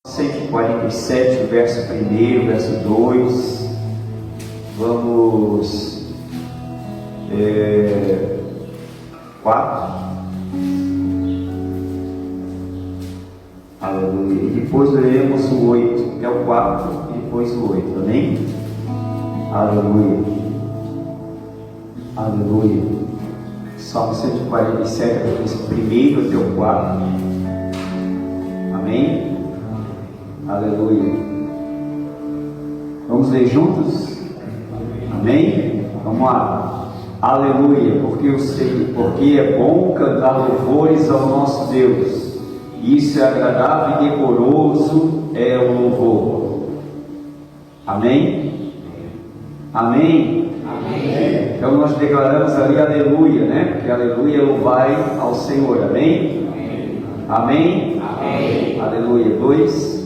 147, o verso 1, verso 2. Vamos 4. Aleluia. E depois leremos o 8, que é o 4, e depois o 8, amém? Aleluia. Aleluia. Salmo 147, verso 1 até o 4. Amém? Aleluia. Vamos ler juntos? Amém? Vamos lá. Aleluia. Porque eu sei, porque é bom cantar louvores ao nosso Deus. Isso é agradável e decoroso é o louvor. Amém? Amém? Amém. Então nós declaramos ali aleluia, né? Porque aleluia é louvai ao Senhor. Amém? Amém? Amém. Aleluia. 2.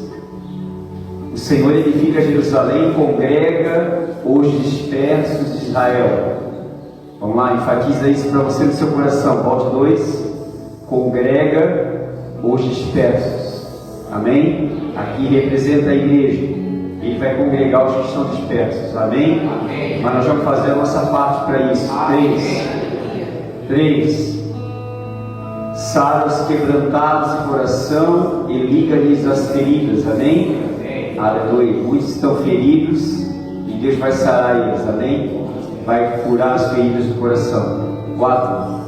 O Senhor edifica Jerusalém, congrega os dispersos de Israel. Vamos lá, enfatiza isso para você no seu coração. Volte 2. Congrega os dispersos. Amém? Aqui representa a igreja. Ele vai congregar os que estão dispersos. Amém? Amém. Mas nós vamos fazer a nossa parte para isso. 3. Sara os quebrantados de coração e liga-lhes as feridas. Amém? Amém. Aleluia. Muitos estão feridos e Deus vai sarar eles. Amém? Vai curar as feridas do coração. 4.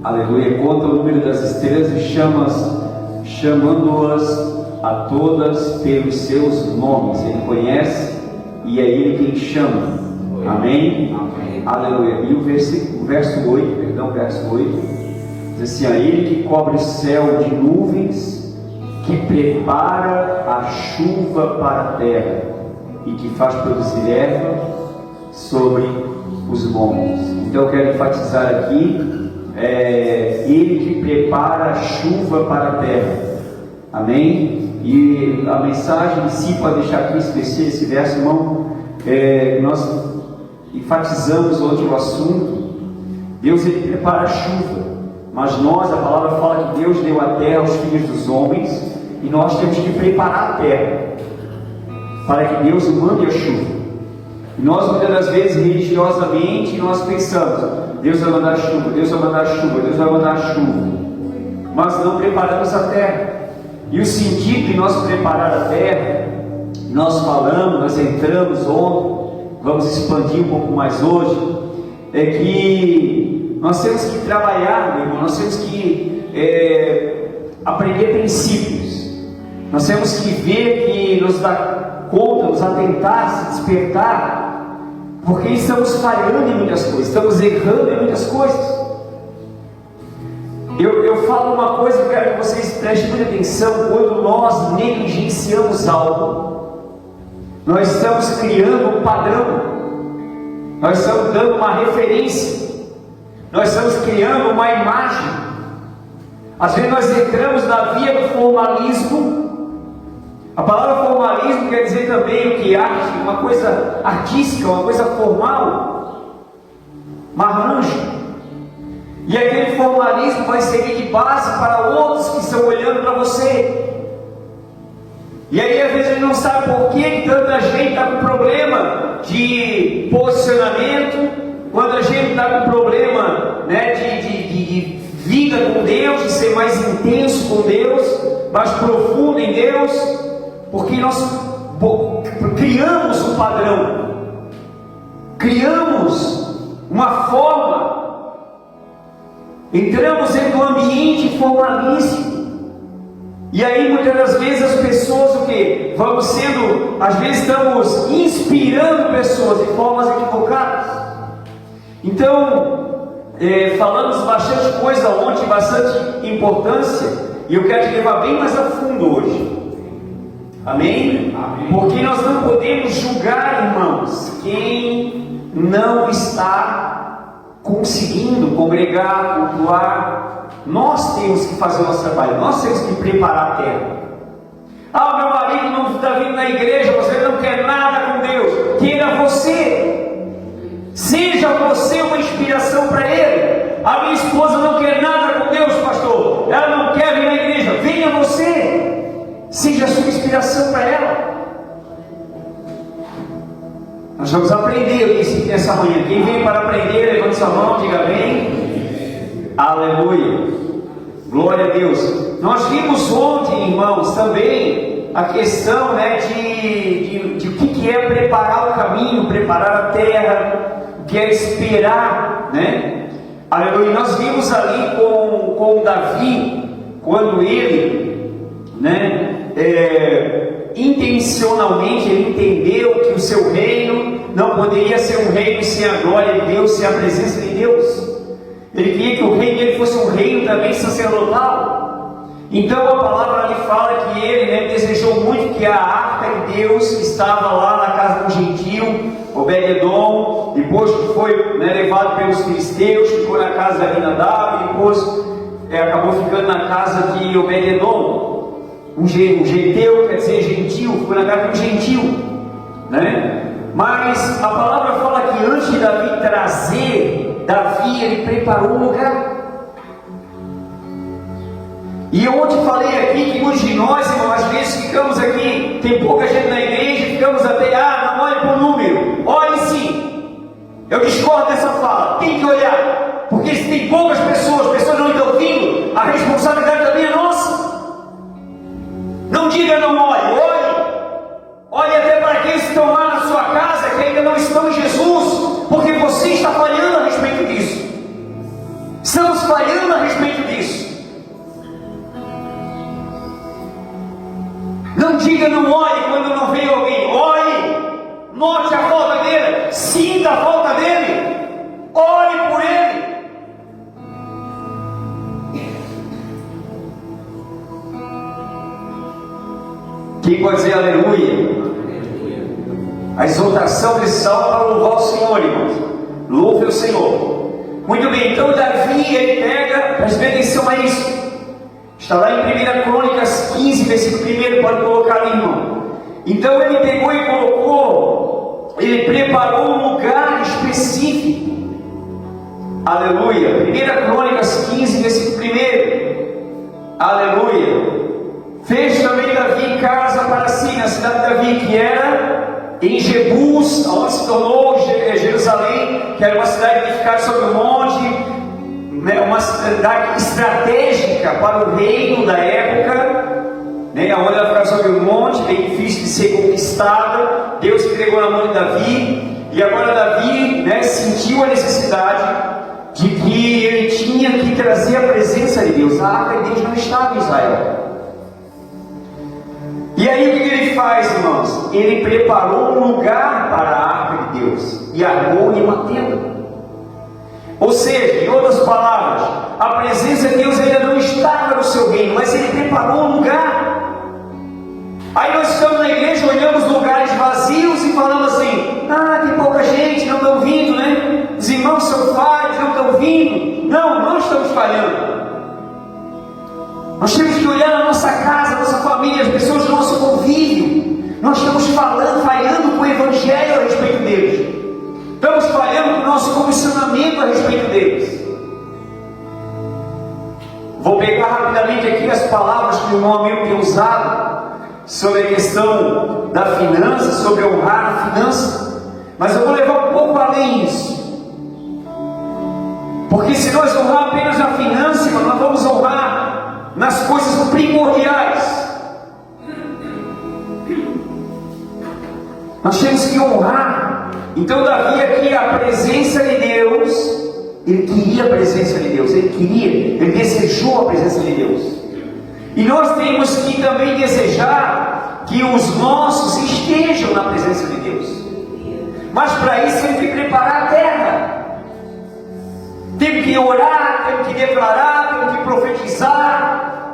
Aleluia. Conta o número das estrelas e chamando-as a todas pelos seus nomes. Ele conhece e é Ele quem chama. Amém? Amém. Aleluia. E o verso 8, diz assim: a Ele que cobre o céu de nuvens, que prepara a chuva para a terra e que faz produzir erva sobre os montes. Então eu quero enfatizar aqui, Ele que prepara a chuva para a terra. Amém? E a mensagem em si, pode deixar aqui esse verso, irmão. Nós enfatizamos hoje o assunto. Deus, Ele prepara a chuva, mas nós, a palavra fala que Deus deu a terra aos filhos dos homens, e nós temos que preparar a terra para que Deus mande a chuva. E nós, muitas das vezes, religiosamente, nós pensamos: Deus vai mandar chuva, Deus vai mandar chuva, Deus vai mandar chuva, mas não preparamos a terra. E o sentido de nós preparar a terra, nós falamos, nós entramos ontem, vamos expandir um pouco mais hoje, é que nós temos que trabalhar, meu irmão, nós temos que aprender princípios, nós temos que ver que nos dá conta, nos atentar, se despertar, porque estamos falhando em muitas coisas, estamos errando em muitas coisas. Eu falo uma coisa que eu quero que vocês prestem muita atenção. Quando nós negligenciamos algo, nós estamos criando um padrão, nós estamos dando uma referência, nós estamos criando uma imagem. Às vezes nós entramos na via do formalismo. A palavra formalismo quer dizer também o que? Arte, uma coisa artística, uma coisa formal, um arranjo. E aquele formalismo vai servir de base para outros que estão olhando para você. E aí às vezes a gente não sabe por que tanta gente está com problema de posicionamento, quando a gente está com problema, né, de vida com Deus, de ser mais intenso com Deus, mais profundo em Deus, porque nós criamos um padrão, criamos uma forma. Entramos em um ambiente formalíssimo. E aí muitas das vezes as pessoas, o que? Às vezes estamos inspirando pessoas de formas equivocadas. Então, falamos bastante coisa ontem, bastante importância, e eu quero te levar bem mais a fundo hoje. Amém? Amém. Porque nós não podemos julgar, irmãos, quem não está conseguindo congregar, cultuar. Nós temos que fazer o nosso trabalho, nós temos que preparar a terra. Ah, meu marido não está vindo na igreja, você não quer nada com Deus. Queira você, seja você uma inspiração para ele. A minha esposa não quer nada com Deus, pastor, ela não quer vir na igreja. Venha você, seja seja a sua inspiração para ela. Nós vamos aprender isso nessa manhã. Quem vem para aprender, levante sua mão, diga amém. Aleluia. Glória a Deus. Nós vimos ontem, irmãos, também a questão, né, de o que é preparar o caminho, preparar a terra, o que é esperar, né? Aleluia. Nós vimos ali com Davi, quando ele, né, intencionalmente ele entendeu que o seu reino não poderia ser um reino sem a glória de Deus, sem a presença de Deus. Ele queria que o reino dele fosse um reino também sacerdotal. Então a palavra ali fala que ele, né, desejou muito que a arca de Deus, que estava lá na casa do gentio, Obed-edom, depois que foi, né, levado pelos filisteus, ficou na casa de Abinadab, depois acabou ficando na casa de Obed-edom. Um geteu, quer dizer gentil, ficou na casa de um gentil, né? Mas a palavra fala que antes de Davi trazer, Davi ele preparou um lugar. E eu ontem falei aqui que muitos de nós, irmão, às vezes ficamos aqui, tem pouca gente na igreja, ficamos até, não olhe para o número, olhe sim. Eu discordo dessa fala, tem que olhar, porque se tem poucas pessoas não estão ouvindo, a responsabilidade também é nossa. Não diga não olhe, olhe até para aqueles que estão lá na sua casa, que ainda não estão em Jesus, porque você está falhando a respeito disso. Estamos falhando a respeito disso. Não diga não olhe quando não vem alguém, olhe, note a falta dele, sinta a falta dele, ore por ele. Quem pode dizer aleluia? A exaltação desse salmo para louvar o Senhor, irmãos. Louve o Senhor. Muito bem, então Davi, ele pega, preste atenção a isso. Está lá em 1 Crônicas 15, versículo 1, pode colocar ali, irmão. Então ele pegou e colocou, ele preparou um lugar específico. Aleluia. 1 Crônicas 15, versículo 1. Aleluia. Fez também Davi casa para si, na cidade de Davi, que era em Jebus, onde se tornou Jerusalém, que era uma cidade edificada sobre um monte, né, uma cidade estratégica para o reino da época, né, onde ela ficava sobre um monte, bem difícil de ser conquistada. Deus entregou na mão de Davi, e agora Davi, né, sentiu a necessidade de que ele tinha que trazer a presença de Deus. A arca de Deus não estava em Israel. E aí o que ele faz, irmãos? Ele preparou um lugar para a arca de Deus e armou em uma tenda. Ou seja, em outras palavras, a presença de Deus ainda não estava no seu reino, mas ele preparou um lugar. Aí nós estamos na igreja, olhamos lugares vazios e falamos assim: tem pouca gente, não estão vindo, né? Os irmãos são falhos, não estão vindo. Não estamos falhando. Nós temos que olhar na nossa casa, na nossa família, as pessoas do nosso convívio. Nós estamos falhando com o Evangelho a respeito deles. Estamos falhando com o nosso comissionamento a respeito deles. Vou pegar rapidamente aqui as palavras que o meu amigo tem usado sobre a questão da finança, sobre honrar a finança. Mas eu vou levar um pouco além disso. Porque se nós honrar apenas a finança, nós vamos honrar nas coisas primordiais. Nós temos que honrar. Então Davi aqui, a presença de Deus, ele queria a presença de Deus, ele desejou a presença de Deus. E nós temos que também desejar que os nossos estejam na presença de Deus. Mas para isso temos que preparar a terra. Temos que orar, temos que declarar, temos que profetizar,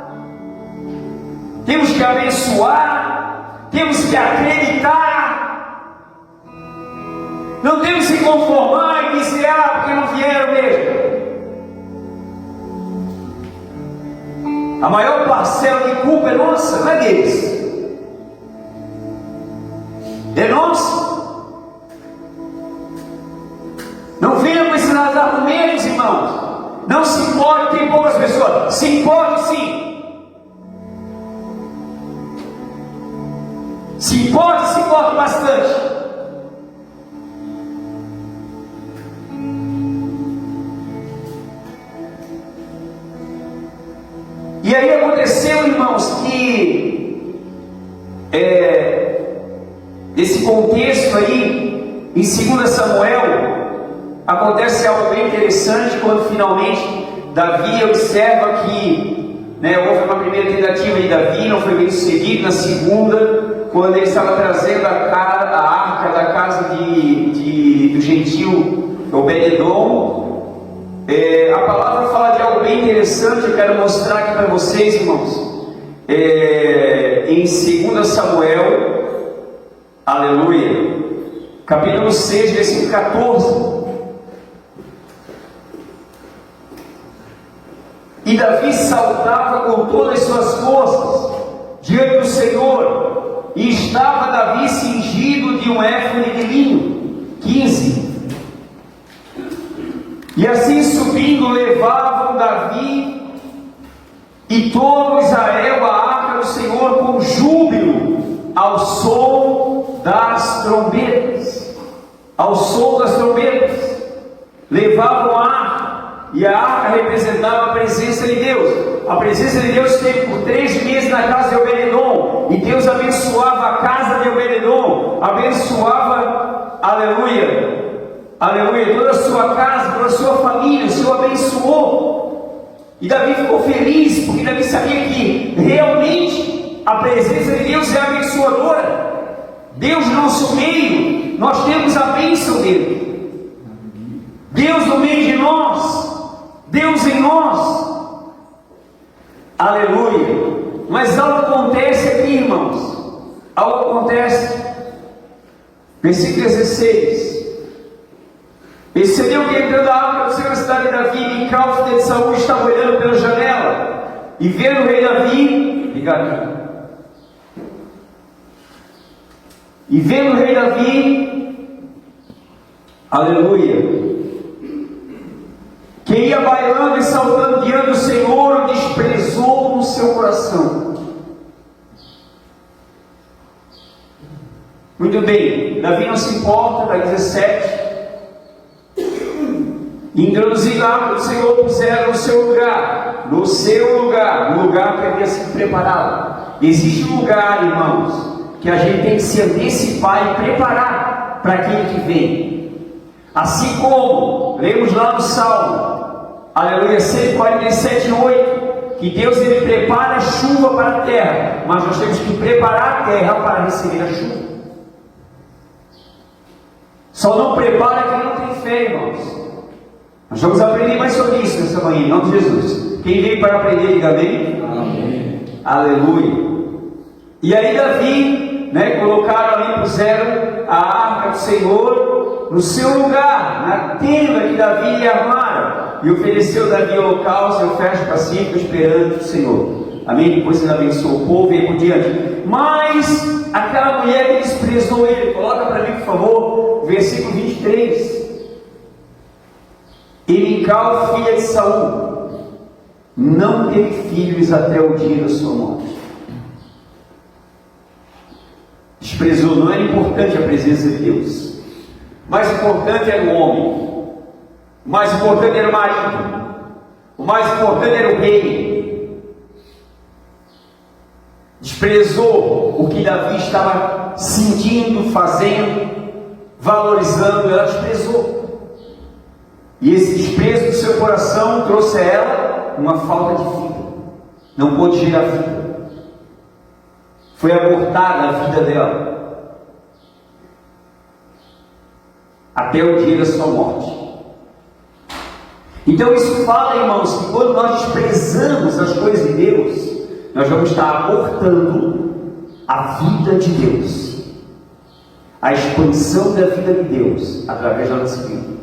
temos que abençoar, temos que acreditar. Não temos que se conformar e dizer, porque não vieram mesmo. A maior parcela de culpa é nossa, não é deles. É nossa. Não venha com esses argumentos, irmãos. Não se importe, tem poucas pessoas. Se importe sim. Se importa bastante. E aí aconteceu, irmãos, que esse contexto aí, em 2 Samuel, acontece algo bem interessante quando finalmente Davi observa que houve uma primeira tentativa de Davi, não foi bem sucedido. Na segunda, quando ele estava trazendo a arca da casa do gentil Obed-edom, a palavra fala de algo bem interessante. Eu quero mostrar aqui para vocês, irmãos, em 2 Samuel, aleluia, capítulo 6, versículo 14. E Davi saltava com todas as suas forças diante do Senhor, e estava Davi cingido de um éfode de linho. 15. E assim subindo, levavam Davi e todo Israel a arca do Senhor com júbilo, ao som das trombetas. Ao som das trombetas. Levavam a arca, e a arca representava a presença de Deus. A presença de Deus esteve por 3 meses na casa de Obed-edom, e Deus abençoava a casa de Obed-edom, abençoava, aleluia, toda a sua casa, toda a sua família. O Senhor abençoou, e Davi ficou feliz, porque Davi sabia que realmente a presença de Deus é abençoadora. Deus no nosso meio, nós temos a bênção dele. Deus no meio de nós, Deus em nós, aleluia. Mas algo acontece aqui, irmãos, algo acontece. Versículo 16. Percebeu que entrando a arca do Senhor na cidade de Davi, Mical, filha de Saul, estava olhando pela janela, e vendo o rei Davi, aleluia, que ia bailando e saltando diante do Senhor, o desprezou no seu coração. Muito bem, Davi não se importa, está 17. Introduzindo a arca do Senhor, puseram no seu lugar, no lugar que havia sido preparado. Existe um lugar, irmãos, que a gente tem que se antecipar e preparar para aquele que vem. Assim como lemos lá no Salmo, aleluia, 147, 8, que Deus ele prepara a chuva para a terra, mas nós temos que preparar a terra para receber a chuva. Só não prepara quem não tem fé, irmãos. Nós vamos aprender mais sobre isso nessa manhã, em nome de Jesus. Quem veio para aprender, diga amém. Amém. Aleluia. E aí Davi, colocaram ali, puseram a arca do Senhor no seu lugar, na tenda que Davi lhe armara, e ofereceu Davi holocausto e oferta pacífica perante o Senhor. Amém? Depois ele abençoou o povo e aí por diante. Mas aquela mulher que desprezou ele, coloca para mim por favor, versículo 23. E Mical, filha de Saul, não teve filhos até o dia da sua morte. Desprezou. Não era importante a presença de Deus. O mais importante era o homem. O mais importante era o marido. O mais importante era o rei. Desprezou o que Davi estava sentindo, fazendo, valorizando. Ela desprezou. E esse desprezo do seu coração trouxe a ela uma falta de vida. Não pôde gerar vida. Foi abortada a vida dela até o dia da sua morte. Então isso fala, irmãos, que quando nós desprezamos as coisas de Deus, nós vamos estar abortando a vida de Deus, a expansão da vida de Deus através da nossa vida.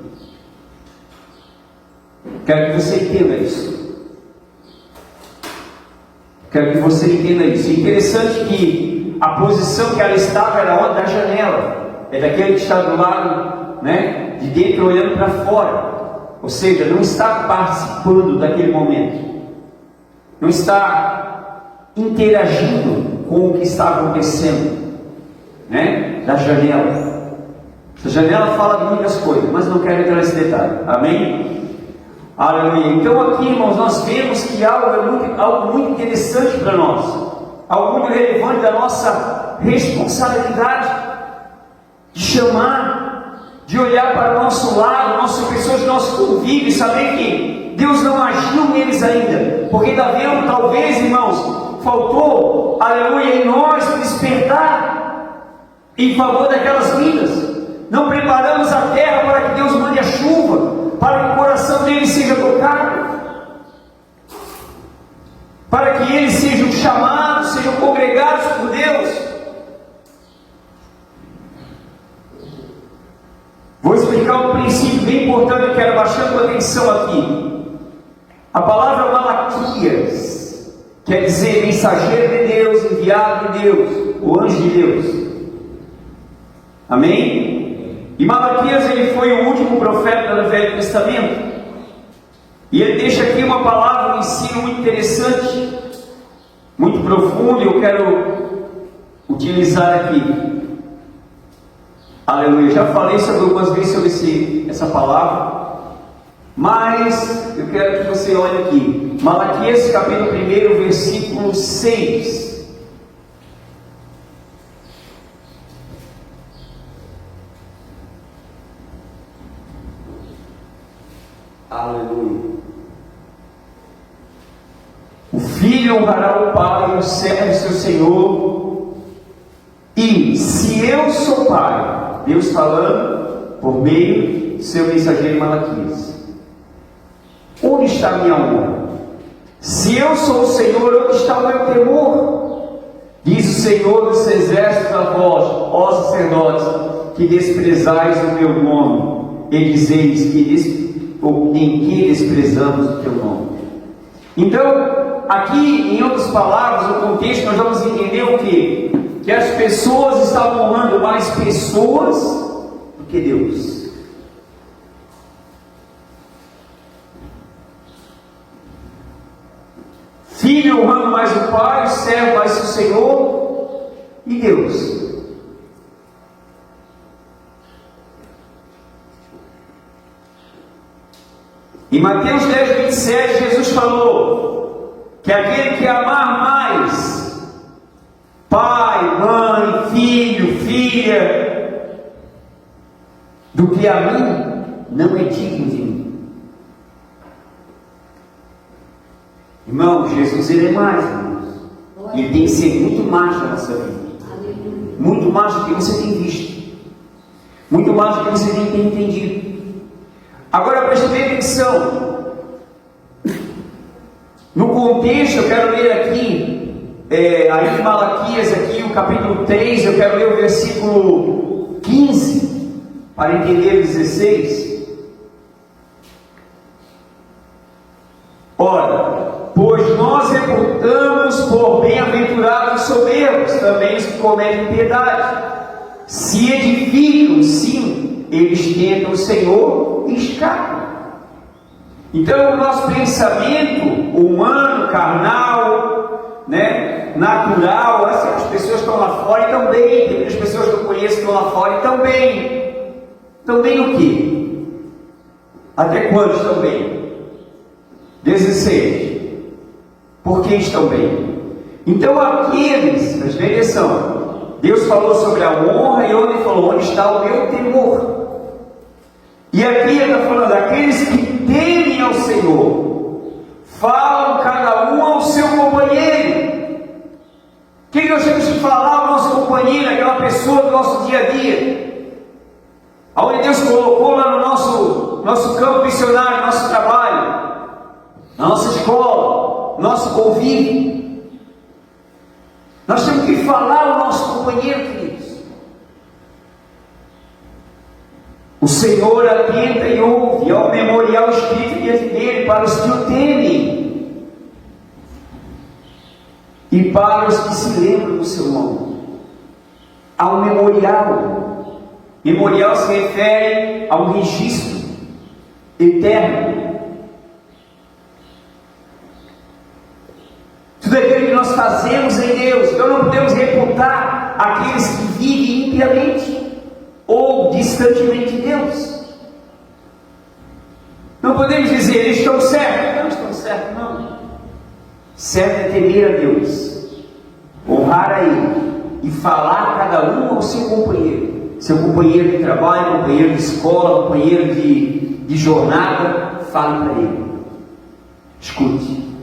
Quero que você entenda isso. Quero que você entenda isso. É interessante que a posição que ela estava era onde? Da janela. É daquele que está do lado, de dentro, olhando para fora. Ou seja, não está participando daquele momento. Não está interagindo com o que está acontecendo. né? Da janela. Essa janela fala de muitas coisas, mas não quero entrar nesse detalhe. Amém? Aleluia. Então aqui, irmãos, nós vemos que algo muito interessante para nós, algo muito relevante da nossa responsabilidade de chamar, de olhar para o nosso lado, nossas pessoas do nosso convívio, e saber que Deus não agiu neles ainda, porque está vendo, talvez, irmãos, faltou, aleluia, em nós despertar em favor daquelas vidas. Não preparamos a terra para que Deus mande a chuva, para que o coração deles seja tocado, para que eles sejam chamados, sejam congregados por Deus. Vou explicar um princípio bem importante, eu quero bastante atenção aqui. A palavra Malaquias quer dizer mensageiro de Deus, enviado de Deus, o anjo de Deus. Amém? E Malaquias, ele foi o último profeta do Velho Testamento. E ele deixa aqui uma palavra, um ensino muito interessante, muito profundo, e eu quero utilizar aqui. Aleluia. Já falei sobre algumas vezes sobre essa palavra, mas eu quero que você olhe aqui. Malaquias capítulo 1, versículo 6. Aleluia. O filho honrará o pai e o servo seu senhor. E se eu sou pai, Deus falando por meio do seu mensageiro Malaquias, onde está a minha honra? Se eu sou o Senhor, onde está o meu temor? Diz o Senhor dos exércitos a vós, ó sacerdotes, que desprezais o meu nome, e dizeis que em que desprezamos o teu nome. Então, aqui, em outras palavras, no contexto, nós vamos entender o quê? Que as pessoas estavam honrando mais pessoas do que Deus. Filho honrando mais o pai, servo mais o Senhor e Deus. Em Mateus 10, 27, Jesus falou que aquele que amar mais pai, mãe, filho, filha do que a mim, não é digno de mim. Irmão, Jesus, ele é mais, irmãos. Ele tem que ser muito mais na nossa vida. Muito mais do que você tem visto. Muito mais do que você tem entendido. Agora preste bem atenção. No contexto, eu quero ler aqui, aí em Malaquias, aqui, o capítulo 3, eu quero ler o versículo 15, para entender o 16. Ora, pois nós reputamos por bem-aventurados soberbos também os que cometem piedade. Se edificam, sim, eles tentam o Senhor e escapam. Então o nosso pensamento humano, carnal, né, natural, as pessoas estão lá fora e também, tem muitas pessoas que eu conheço que estão lá fora e também o quê? Até quando estão bem? 16. Por que estão bem? Então aqueles, preste atenção, Deus falou sobre a honra e onde falou, onde está o meu temor? E aqui ele está falando, aqueles que temem ao Senhor, falam cada um ao seu companheiro. Quem nós temos que falar ao nosso companheiro, aquela pessoa do nosso dia a dia? Aonde Deus colocou lá no nosso campo missionário, nosso trabalho, na nossa escola, nosso convívio. Nós temos que falar ao nosso companheiro, queridos. O Senhor atenta e ouve ao memorial escrito diante dele para os que o temem e para os que se lembram do seu nome. Há um memorial. Memorial se refere a um registro eterno. Tudo aquilo que nós fazemos em Deus, então não podemos reputar aqueles que vivem impiamente ou distantemente de Deus. Não podemos dizer, eles estão certos. Não estão certos, não. Certo é temer a Deus, honrar a Ele e falar cada um ao seu companheiro. Seu companheiro de trabalho, companheiro de escola, companheiro de jornada, fale para ele. Escute,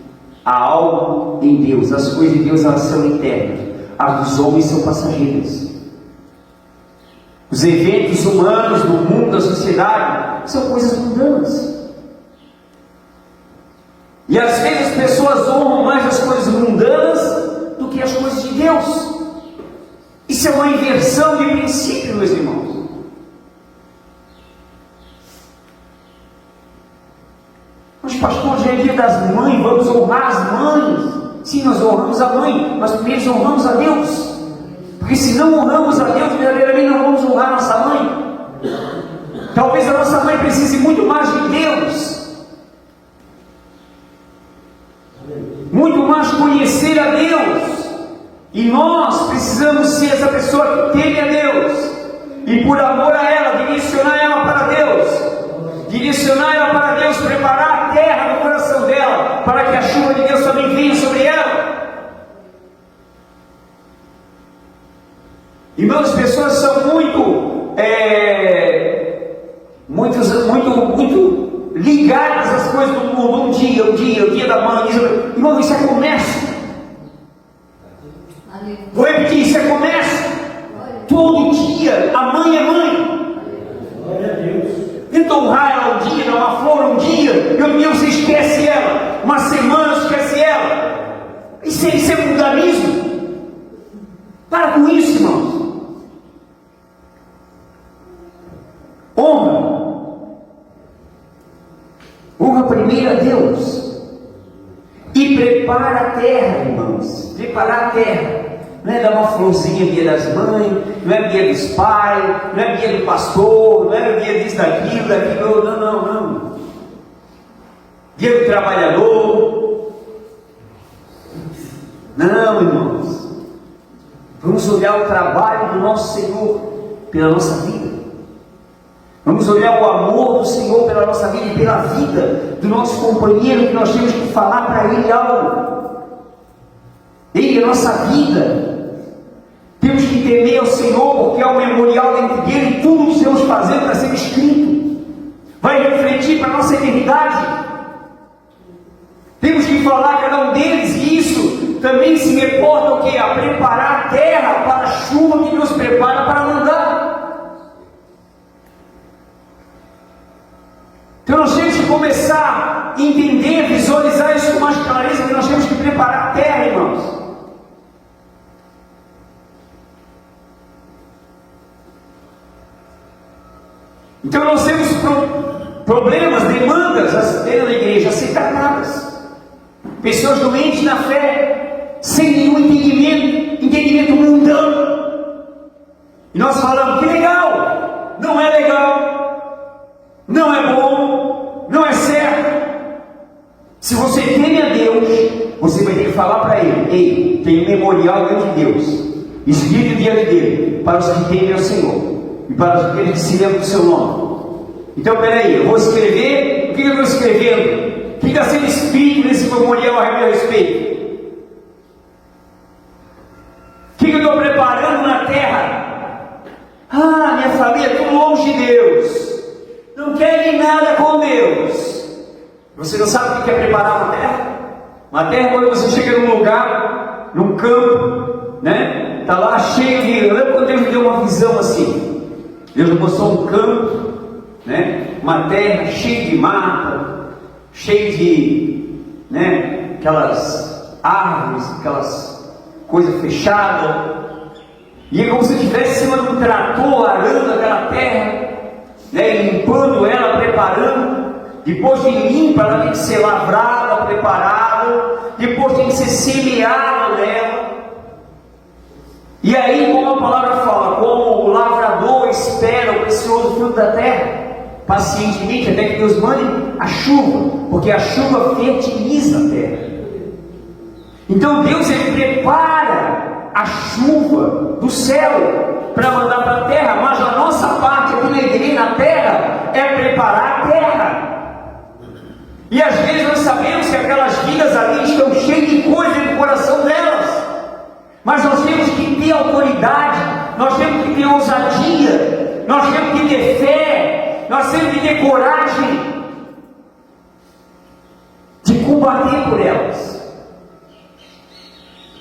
há algo em Deus, as coisas de Deus elas são eternas, as dos homens são passageiras. Os eventos humanos do mundo, da sociedade, são coisas mundanas. E às vezes as pessoas honram mais as coisas mundanas do que as coisas de Deus. Isso é uma inversão de princípio, meus irmãos. Mas pastor, hoje é dia das mães, vamos honrar as mães. Sim, nós honramos a mãe, mas primeiro honramos a Deus. Porque se não honramos a Deus, verdadeiramente não vamos honrar a nossa mãe. Talvez a nossa mãe precise muito mais de Deus. Muito mais conhecer a Deus. E nós precisamos ser essa pessoa que teme a Deus. E por amor a ela, direcionar ela para Deus. Direcionar ela para Deus, preparar a terra no coração dela, para que a chuva de Deus também venha sobre ela. Irmãos, as pessoas são muito ligadas às coisas do mundo. O dia da mãe. Irmão, isso é comércio. Vou repetir, isso é comércio. Todo dia, a mãe é mãe. Glória a Deus. Tenta honrar ela um dia, dar uma flor um dia, e outro dia você esquece ela, uma semana você esquece ela. Isso é mundanismo. Para com isso, irmãos. Honra primeiro a Deus e prepara a terra, irmãos. Preparar a terra não é dar uma florzinha dia das mães, não é dia dos pais, não é dia do pastor, não é dia disso, daquilo, não. Dia do trabalhador. Não, irmãos. Vamos olhar o trabalho do nosso Senhor pela nossa vida. Vamos olhar o amor do Senhor pela nossa vida e pela vida do nosso companheiro, que nós temos que falar para ele algo. Ele é a nossa vida. Temos que temer ao Senhor, porque é o memorial dentro dele, e tudo que estamos fazendo vai ser escrito, vai refletir para a nossa eternidade. Temos que falar a cada um deles, e isso também se reporta o quê? A preparar a terra para a chuva que Deus prepara para mandar. Então nós temos que começar a entender, visualizar isso com mais clareza, que nós temos que preparar a terra, irmãos. Então nós temos problemas, demandas dentro da igreja a ser tratadas. Pessoas doentes na fé, sem nenhum entendimento mundano. E nós falamos, que legal, não é legal, não é bom, não é certo. Se você teme a Deus, você vai ter que falar para Ele, ei, tem um memorial dentro de Deus, escrito diante dele, para os que temem ao Senhor. E para aqueles que se lembram do seu nome. Então, peraí, eu vou escrever. O que eu estou escrevendo? O que está sendo escrito nesse memorial a meu respeito? O que eu estou preparando na terra? Ah, minha família é tão longe de Deus, não querem nada com Deus. Você não sabe o que é preparar uma terra? Uma terra, quando você chega num lugar, num campo, né? Está lá cheio de. Eu lembro quando Deus me deu uma visão assim. Deus mostrou um campo, né? Uma terra cheia de mata, cheia de, né? Aquelas árvores, aquelas coisas fechadas. E é como se estivesse em cima de um trator arando aquela terra, né? Limpando ela, preparando. Depois de limpa, ela tem que ser lavrada, preparada. Depois tem que ser semeada nela. E aí, como a palavra fala, como o lavrador espera o precioso fruto da terra, pacientemente, até que Deus mande a chuva, porque a chuva fertiliza a terra. Então Deus, Ele prepara a chuva do céu para mandar para a terra, mas a nossa parte aqui na igreja, na terra, é preparar a terra. E às vezes nós sabemos que aquelas vidas ali estão cheias de coisa no coração delas, mas nós temos que ter autoridade, nós temos que ter ousadia, nós temos que ter fé, nós temos que ter coragem de combater por elas,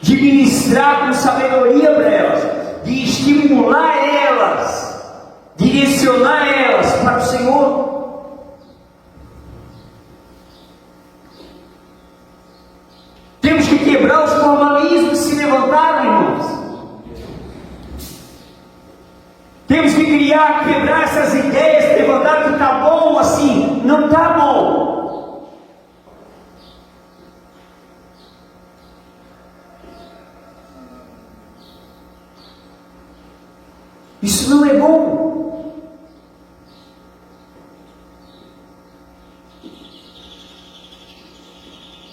de ministrar com sabedoria para elas, de estimular elas, direcionar elas para o Senhor. Temos que quebrar os formalismos que se levantaram, irmãos. Temos que quebrar essas ideias que levantaram que está bom assim. Não está bom. Isso não é bom.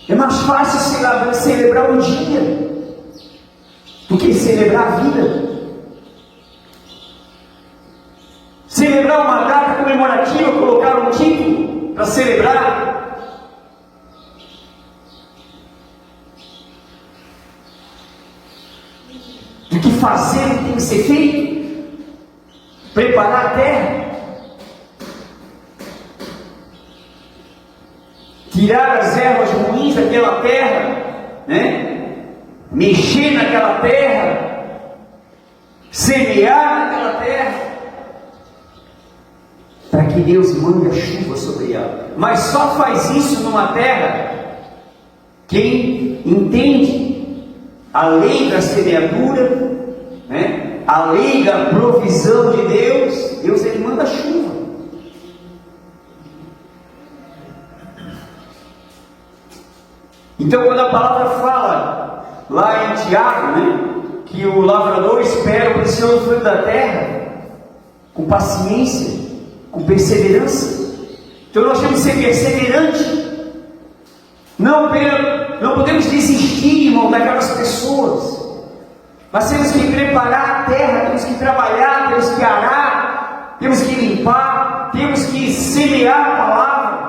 É mais fácil celebrar um dia do que celebrar a vida. Celebrar uma data comemorativa, colocar um título para celebrar. Do que fazer o que tem que ser feito. Preparar a terra. Tirar as ervas ruins daquela terra, né? Mexer naquela terra, semear naquela terra, para que Deus mande a chuva sobre ela. Mas só faz isso numa terra quem entende a lei da semeadura, né? A lei da provisão de Deus. Deus, ele manda a chuva. Então, quando a palavra fala lá em Tiago, né, que o lavrador espera o precioso fruto da terra com paciência, com perseverança. Então nós temos que ser perseverantes. Não podemos desistir, irmão, daquelas pessoas. Nós temos que preparar a terra, temos que trabalhar, temos que arar, temos que limpar, temos que semear a palavra.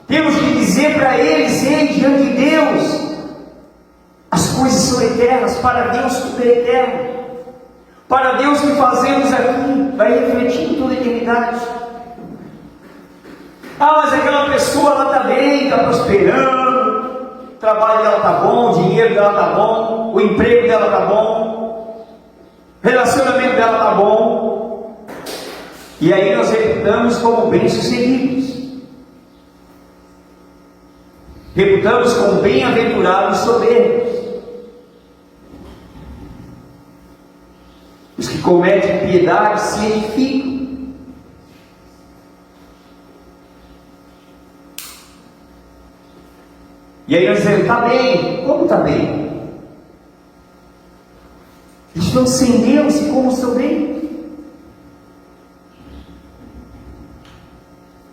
Temos que dizer para eles, ei, diante de Deus, as coisas são eternas, para Deus tudo é eterno. Para Deus o que fazemos aqui vai refletir em toda a eternidade. Ah, mas aquela pessoa, ela está bem, está prosperando, o trabalho dela está bom, o dinheiro dela está bom, o emprego dela está bom, o relacionamento dela está bom. E aí nós reputamos como bem-sucedidos. Reputamos como bem-aventurados soberbos. Os que cometem piedade se edificam. E aí nós dizemos, está bem. Como está bem? Estão sem Deus e como estão bem?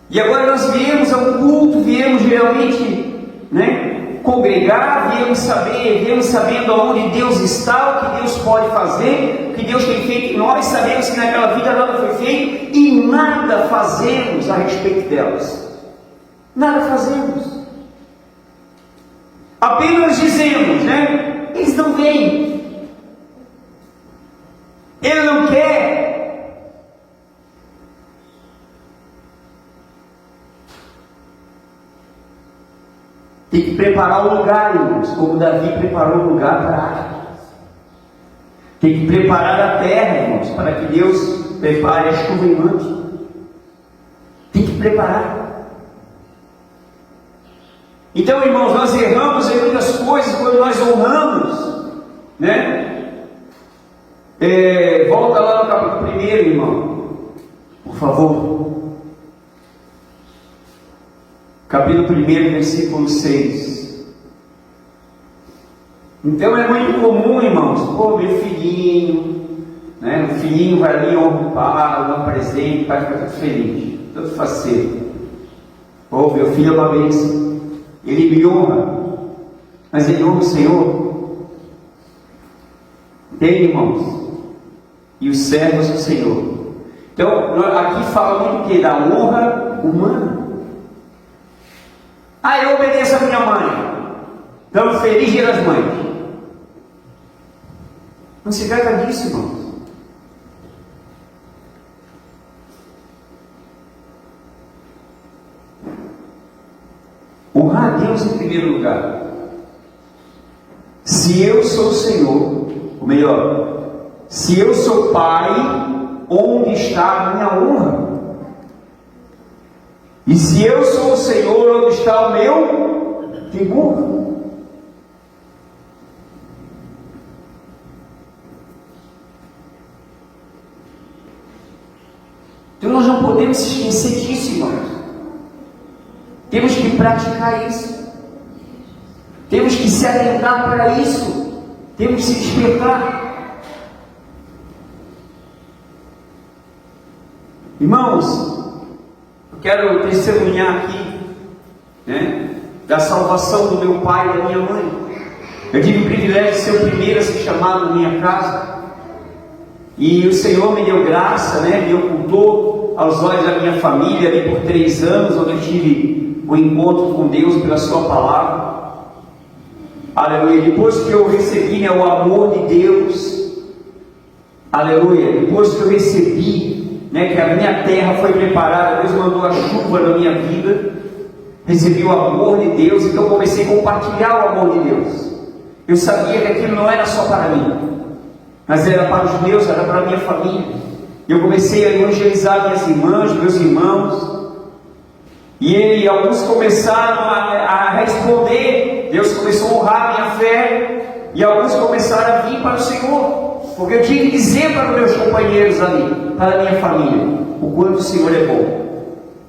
E agora nós viemos ao culto, viemos realmente, né, congregar, viemos sabendo aonde Deus está, o que Deus pode fazer, o que Deus tem feito em nós, sabemos que naquela vida nada foi feito e nada fazemos a respeito delas. Nada fazemos. Apenas dizemos, né? Eles não vêm. Ele não quer. Tem que preparar o lugar, irmãos, como Davi preparou o lugar para a arca. Tem que preparar a terra, irmãos, para que Deus prepare a chuva e mande. Tem que preparar. Então, irmãos, nós erramos em muitas coisas quando nós honramos, né? Volta lá no capítulo 1, irmão, por favor. Capítulo 1, versículo 6. Então é muito comum, irmãos, pô, meu filhinho, né? O filhinho vai ali, honra o pai, dá um presente, o pai fica todo feliz, todo faceiro. Pô, meu filho é uma bênção, ele me honra, mas ele honra o Senhor. Tem, irmãos. E os servos do Senhor. Então, aqui fala muito o quê? Da honra humana. Ah, eu obedeço a minha mãe. Então, feliz Dia das Mães. Não se trata disso, irmãos. Honrar a Deus em primeiro lugar. Se eu sou o Senhor, ou melhor, se eu sou Pai, onde está a minha honra? E se eu sou o Senhor, onde está o meu temor? Então nós não podemos esquecer disso, irmãos. Temos que praticar isso. Temos que se atentar para isso. Temos que se despertar. Irmãos, eu quero testemunhar aqui, da salvação do meu pai e da minha mãe. Eu tive o privilégio de ser o primeiro a ser chamado na minha casa. E o Senhor me deu graça, me ocultou aos olhos da minha família ali por 3 anos, onde eu tive o encontro com Deus pela sua palavra. Aleluia. Depois que eu recebi o amor de Deus, aleluia, depois que eu recebi, que a minha terra foi preparada, Deus mandou a chuva na minha vida, recebi o amor de Deus, então eu comecei a compartilhar o amor de Deus. Eu sabia que aquilo não era só para mim, mas era para os meus, era para a minha família. Eu comecei a evangelizar minhas irmãs, meus irmãos, e alguns começaram a responder. Deus começou a honrar a minha fé, e alguns começaram a vir para o Senhor, porque eu tinha que dizer para os meus companheiros ali, para a minha família, o quanto o Senhor é bom,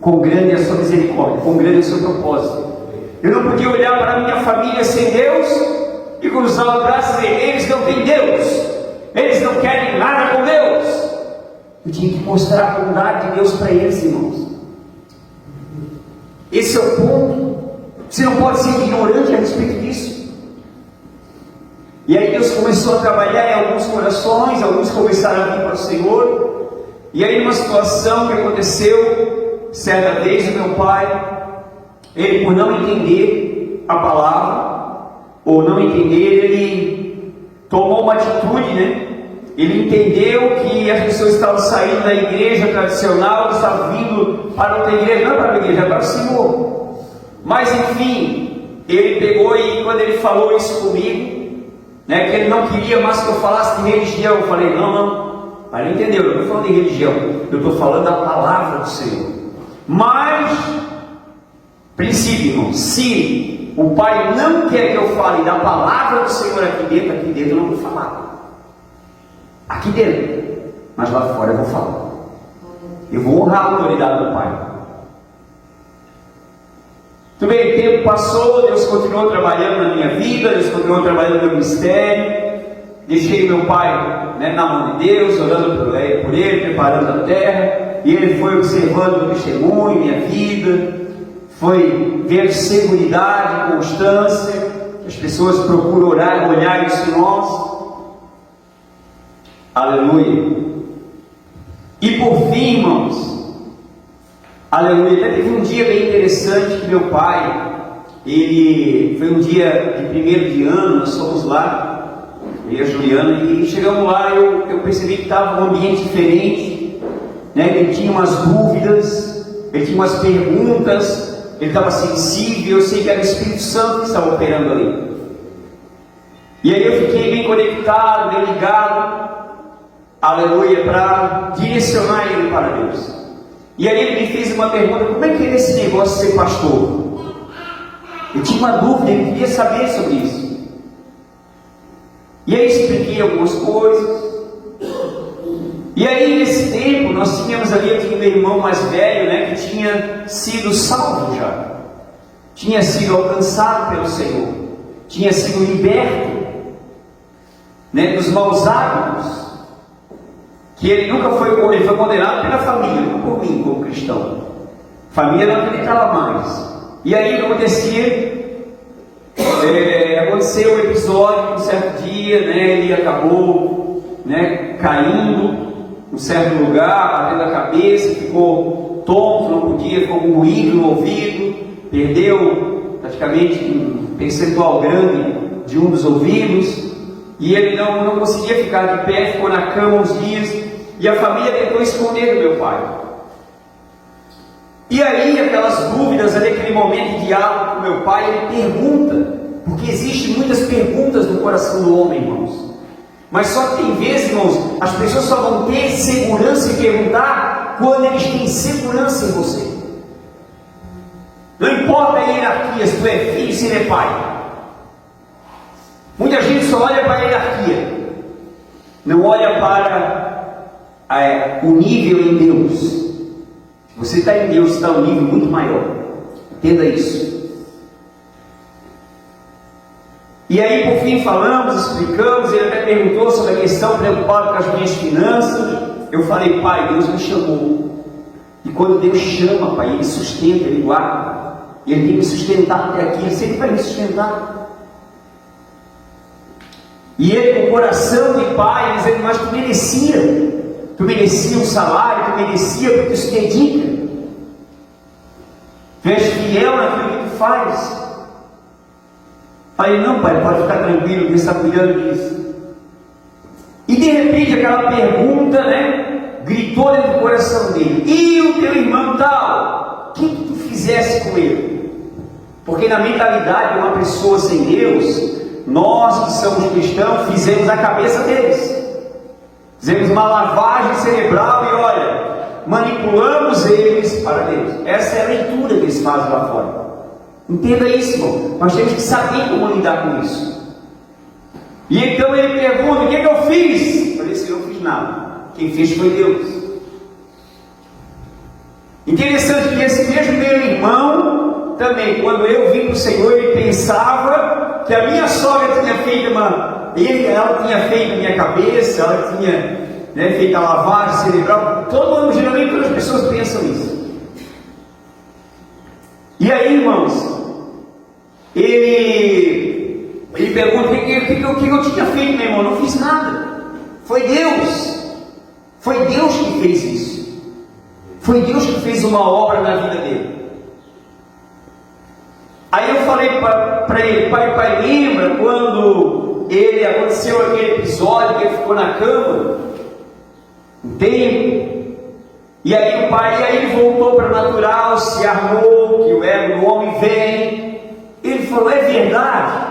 quão grande é a sua misericórdia, quão grande é o seu propósito. Eu não podia olhar para a minha família sem Deus e cruzar o braço e dizer: eles não têm Deus, eles não querem nada com Deus. Eu tinha que mostrar a bondade de Deus para eles, irmãos. Esse é o ponto. Você não pode ser ignorante a respeito disso. E aí Deus começou a trabalhar em alguns corações, alguns começaram a vir para o Senhor. E aí, numa situação que aconteceu, certa vez, o meu pai, ele, por não entender a palavra, ou não entender, ele tomou uma atitude, Ele entendeu que as pessoas estavam saindo da igreja tradicional, estavam vindo para outra igreja, não para a igreja, para o Senhor. Mas enfim, ele pegou e quando ele falou isso comigo, que ele não queria mais que eu falasse de religião, eu falei: não, mas não entendeu, eu não estou falando de religião, eu estou falando da palavra do Senhor. Mas, princípio, irmão, se o Pai não quer que eu fale da palavra do Senhor aqui dentro eu não vou falar. Aqui dentro, mas lá fora eu vou falar. Eu vou honrar a autoridade do Pai. Tudo bem, o tempo passou, Deus continuou trabalhando na minha vida, Deus continuou trabalhando no meu ministério. Deixei meu pai na mão de Deus, orando por ele, preparando a terra. E ele foi observando o testemunho, minha vida, foi vendo seguridade, constância. As pessoas procuram olhar isso em nós. Aleluia. E por fim, irmãos, aleluia, até teve um dia bem interessante que meu pai, ele foi um dia de 1º de ano, nós fomos lá, eu e a Juliana, e chegamos lá, eu percebi que estava um ambiente diferente, ele tinha umas dúvidas, ele tinha umas perguntas, ele estava sensível, eu sei que era o Espírito Santo que estava operando ali. E aí eu fiquei bem conectado, bem ligado, aleluia, para direcionar ele para Deus. E aí ele me fez uma pergunta: como é que é esse negócio de ser pastor? Eu tinha uma dúvida, ele queria saber sobre isso. E aí expliquei algumas coisas. E aí nesse tempo nós tínhamos ali, eu tinha meu irmão mais velho, que tinha sido salvo já, tinha sido alcançado pelo Senhor, tinha sido liberto dos maus hábitos. Que ele nunca foi, ele foi condenado pela família, não por mim como cristão. A família não acreditava mais. E aí aconteceu um episódio, um certo dia, ele acabou né, caindo em um certo lugar, batendo a cabeça, ficou tonto, não podia, ficou com ruído no ouvido, perdeu praticamente um percentual grande de um dos ouvidos, e ele não conseguia ficar de pé, ficou na cama uns dias, e a família tentou esconder do meu pai. E aí, aquelas dúvidas, ali, aquele momento de diálogo com meu pai, ele pergunta, porque existem muitas perguntas no coração do homem, irmãos. Mas só que tem vezes, irmãos, as pessoas só vão ter segurança em perguntar quando eles têm segurança em você. Não importa a hierarquia, se tu é filho, se ele é pai. Muita gente só olha para a hierarquia, não olha para o nível em Deus. Se você está em Deus, está um nível muito maior. Entenda isso. E aí, por fim, falamos, explicamos. Ele até perguntou sobre a questão, preocupado com as minhas finanças. Eu falei: pai, Deus me chamou. E quando Deus chama, pai, Ele sustenta, Ele guarda. E Ele tem me sustentado até aqui. Ele sempre vai me sustentar. E ele, com o coração de pai, dizendo: mas tu merecia um salário, tu merecia, porque tu se dedica, tu és fiel naquilo que tu faz. Falei: não, pai, pode ficar tranquilo, Deus está cuidando disso. E de repente aquela pergunta, né, gritou dentro do coração dele: e o teu irmão tal, o que tu fizesse com ele? Porque na mentalidade de uma pessoa sem Deus, nós que somos cristãos fizemos a cabeça deles, fizemos uma lavagem cerebral e olha, manipulamos eles para Deus. Essa é a leitura que eles fazem lá fora. Entenda isso, irmão. Nós temos que saber como lidar com isso. E então ele pergunta: o que é que eu fiz? Eu falei: eu não fiz nada, quem fez foi Deus. Interessante que esse mesmo meu irmão também, quando eu vim para o Senhor, ele pensava que a minha sogra tinha feito ela tinha feito a minha cabeça, ela tinha, né, feito a lavagem cerebral. Geralmente todas as pessoas pensam isso. E aí, irmãos, ele pergunta: o que eu tinha feito, meu irmão? Não fiz nada. Foi Deus. Foi Deus que fez isso. Foi Deus que fez uma obra na vida dele. Aí eu falei para ele: pai, lembra quando aconteceu aquele episódio que ele ficou na cama um tempo? E aí ele voltou para o natural, se armou, que o ego do homem vem. Ele falou: é verdade?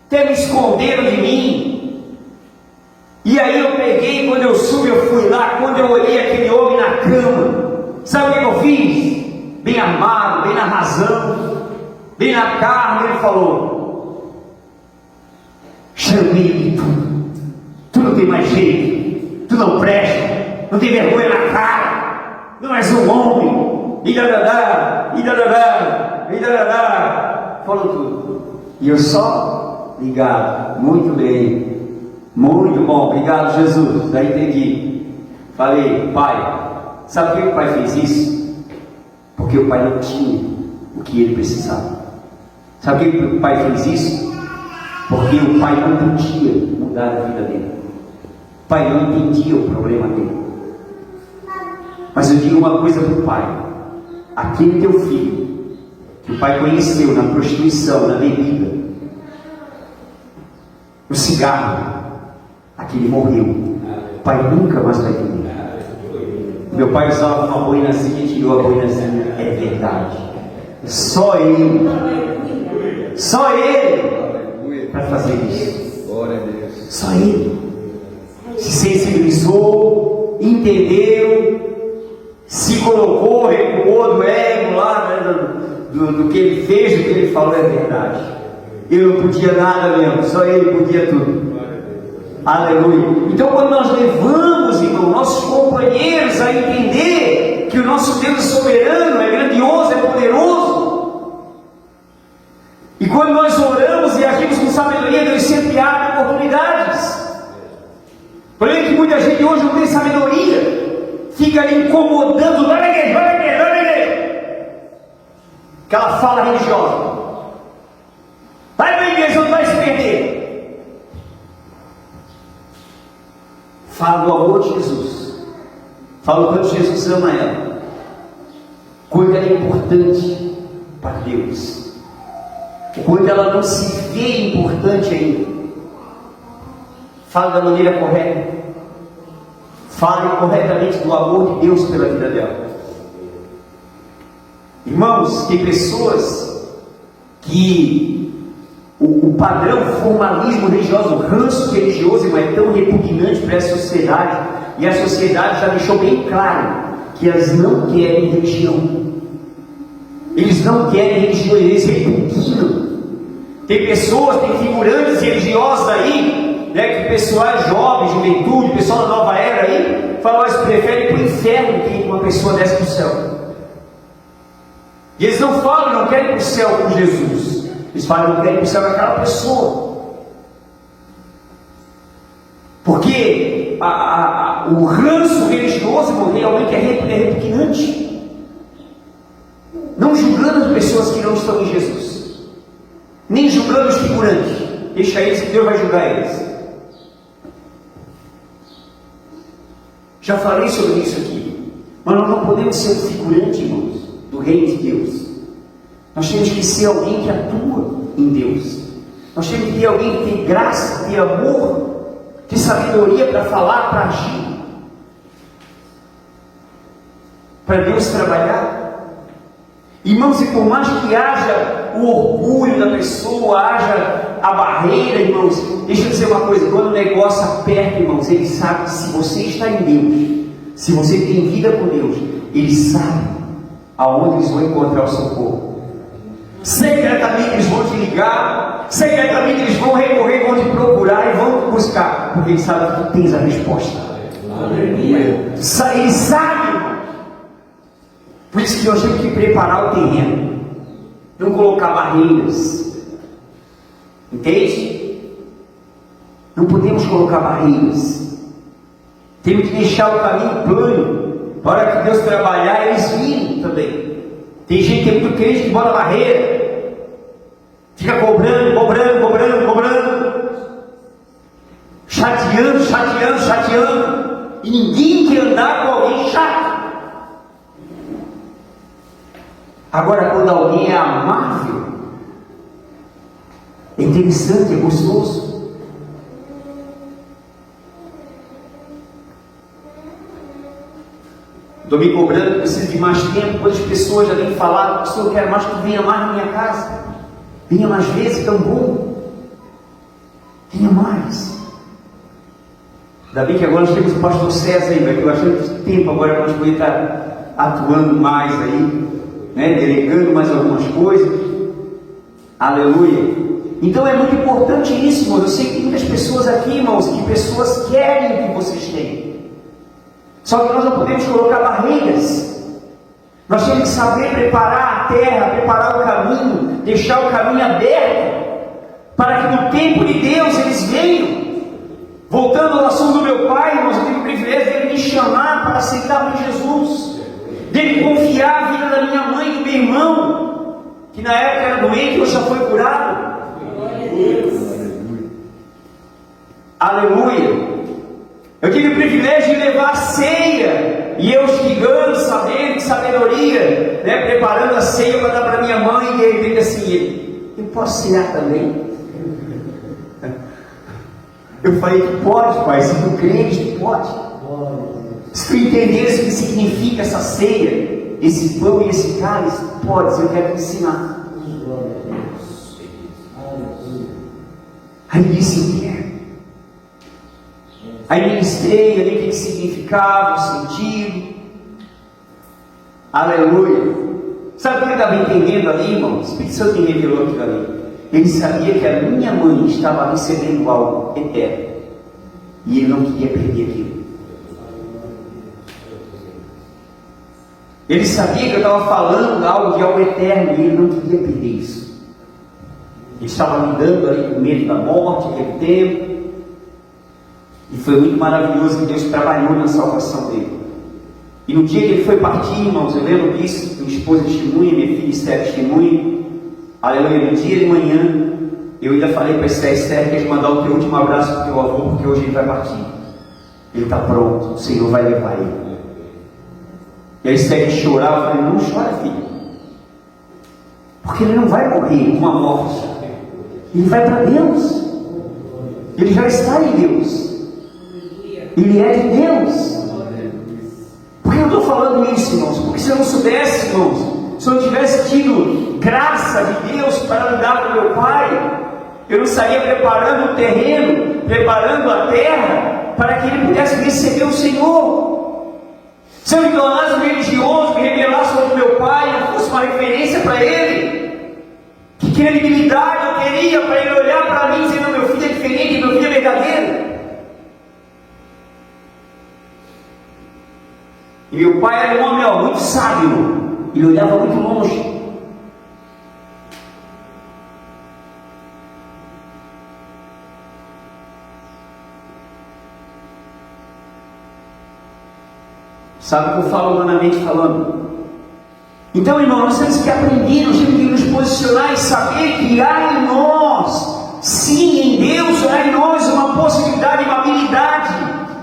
Até me esconderam de mim. E aí eu peguei, quando eu subi, eu fui lá, quando eu olhei aquele homem na cama, sabe o que eu fiz? Bem amado, bem na razão, bem na carne, ele falou: chamei de tudo, tu não tem mais jeito, tu não presta, não tem vergonha na cara, não és um homem, e dadadá, falou tudo. E eu só ligado: muito bem, muito bom, obrigado, Jesus. Daí entendi. Falei: pai, sabe por que o pai fez isso? Porque o pai não tinha o que ele precisava. Sabe por que o pai fez isso? Porque o pai não podia mudar a vida dele. O pai não entendia o problema dele. Mas eu digo uma coisa para o pai: aquele teu filho, que o pai conheceu na prostituição, na bebida, no cigarro, aquele morreu. O pai nunca mais vai viver. Meu pai usava uma boinazinha e tirou a boinazinha. É verdade. Só ele para fazer isso. Glória a Deus. Só ele se sensibilizou, entendeu, se colocou, recuou do ego lá, né, do que ele fez, do que ele falou. É verdade. Eu não podia nada mesmo, só ele podia tudo. Aleluia. Então, quando nós levamos, irmão, nossos companheiros a entender que o nosso Deus é soberano, é grandioso, é poderoso, e quando nós oramos e agimos com sabedoria, Deus sempre abre oportunidades. O problema é que muita gente hoje não tem sabedoria, fica ali incomodando, vai na igreja. Aquela fala religiosa: vai para a igreja, não vai se perder. fala do amor de Jesus, fala o quanto Jesus ama ela, quanto ela é importante para Deus, quando ela não se vê importante ainda. Fala da maneira correta, fale corretamente do amor de Deus pela vida dela. Irmãos, tem pessoas que o padrão, o formalismo religioso, o ranço religioso é tão repugnante para a sociedade, e a sociedade já deixou bem claro que elas não querem religião. Eles não querem religião, eles repugnam. Tem pessoas, tem figurantes religiosos aí, né, que pessoal jovem, juventude, pessoal da nova era aí, falam, eles preferem ir para o inferno que uma pessoa desce para o céu. E eles não falam, não querem ir para o céu com Jesus. Eles falam, não querem ir para o céu com aquela pessoa. Porque o ranço religioso, irmão, realmente é repugnante. Não julgando as pessoas que não estão em Jesus, nem julgando os figurantes. Deixa eles que Deus vai julgar eles. Já falei sobre isso aqui. Mas nós não podemos ser um figurante, irmãos, do reino de Deus. Nós temos que ser alguém que atua em Deus. Nós temos que ter alguém que tem graça, tem amor, tem sabedoria para falar, para agir, para Deus trabalhar. Irmãos, e por mais que haja o orgulho da pessoa, haja a barreira, irmãos, deixa eu dizer uma coisa, quando o negócio aperta, irmãos, ele sabe que se você está em Deus, se você tem vida com Deus, ele sabe aonde eles vão encontrar o socorro. Secretamente eles vão te ligar, secretamente eles vão recorrer, vão te procurar e vão te buscar, porque eles sabem que tu tens a resposta. Aleluia. Ele sabe, irmão. Por isso que nós temos que preparar o terreno, não colocar barreiras, entende? Não podemos colocar barreiras, temos que deixar o caminho plano, para que Deus trabalhar, eles virem também. Tem gente que é muito crente que bota barreira, fica cobrando, chateando, e ninguém quer andar com alguém chato. Agora, quando alguém é amável, é interessante, é gostoso. Estou me cobrando, preciso de mais tempo. Quantas pessoas já vêm falar, pastor, eu quero mais que tu venha mais na minha casa, venha mais vezes, tão bom, venha mais. Ainda bem que agora nós temos o pastor César aí, vai ter bastante tempo agora para nós poder estar atuando mais aí, né, delegando mais algumas coisas. Aleluia. Então é muito importante isso, irmãos. Eu sei que tem muitas pessoas aqui, irmãos, que pessoas querem o que vocês têm. Só que nós não podemos colocar barreiras. Nós temos que saber preparar a terra, preparar o caminho, deixar o caminho aberto, para que no tempo de Deus eles venham. Voltando ao assunto do meu pai, irmãos, eu tive o privilégio dele me chamar para aceitar por Jesus, dele confiar a vida da minha mãe e do meu irmão, que na época era doente e hoje já foi curado. Aleluia. Eu tive o privilégio de levar a ceia, e eu chegando, sabendo, de sabedoria, né, preparando a ceia para dar para minha mãe, e de repente assim, eu posso cear também? Eu falei que pode, pai, se tu crês, tu pode. Se tu entenderes o que significa essa ceia, esse pão e esse cálice, pode, eu quero te ensinar. Aí disse, eu quero. Aí ministrei ali o que significava, o sentido. Aleluia. Sabe o que ele estava entendendo ali, irmão? O Espírito Santo me revelou aquilo ali. Ele sabia que a minha mãe estava recebendo algo eterno, e ele não queria perder aquilo. Ele sabia que eu estava falando algo de algo eterno, e ele não queria perder isso. Ele estava lidando ali com medo da morte, aquele tempo. E foi muito maravilhoso que Deus trabalhou na salvação dele. E no dia que ele foi partir, irmãos, eu lembro disso, minha esposa testemunha, minha filha Esther testemunha. Aleluia, no dia de manhã, eu ainda falei para Esther que ia mandar o teu último abraço para o teu avô, porque hoje ele vai partir. Ele está pronto, o Senhor vai levar ele. E aí segue chorar, eu falei, não chora, filho, porque ele não vai morrer com a morte, ele vai para Deus, ele já está em Deus, ele é de Deus. Por que eu estou falando isso, irmãos? Porque se eu não soubesse, irmãos, se eu não tivesse tido graça de Deus para lidar com meu pai, eu não estaria preparando o terreno, preparando a terra, para que ele pudesse receber o Senhor. Se eu me tornasse um religioso, me rebelasse contra meu pai, não fosse uma referência para ele, que credibilidade eu teria para ele olhar para mim dizendo, meu filho é diferente, meu filho é verdadeiro? E meu pai era um homem muito sábio, ele olhava muito longe. Sabe o que eu falo humanamente falando? Então, irmão, nós temos que aprender, nós temos que nos posicionar e saber que há em nós, sim, em Deus, há em nós uma possibilidade, uma habilidade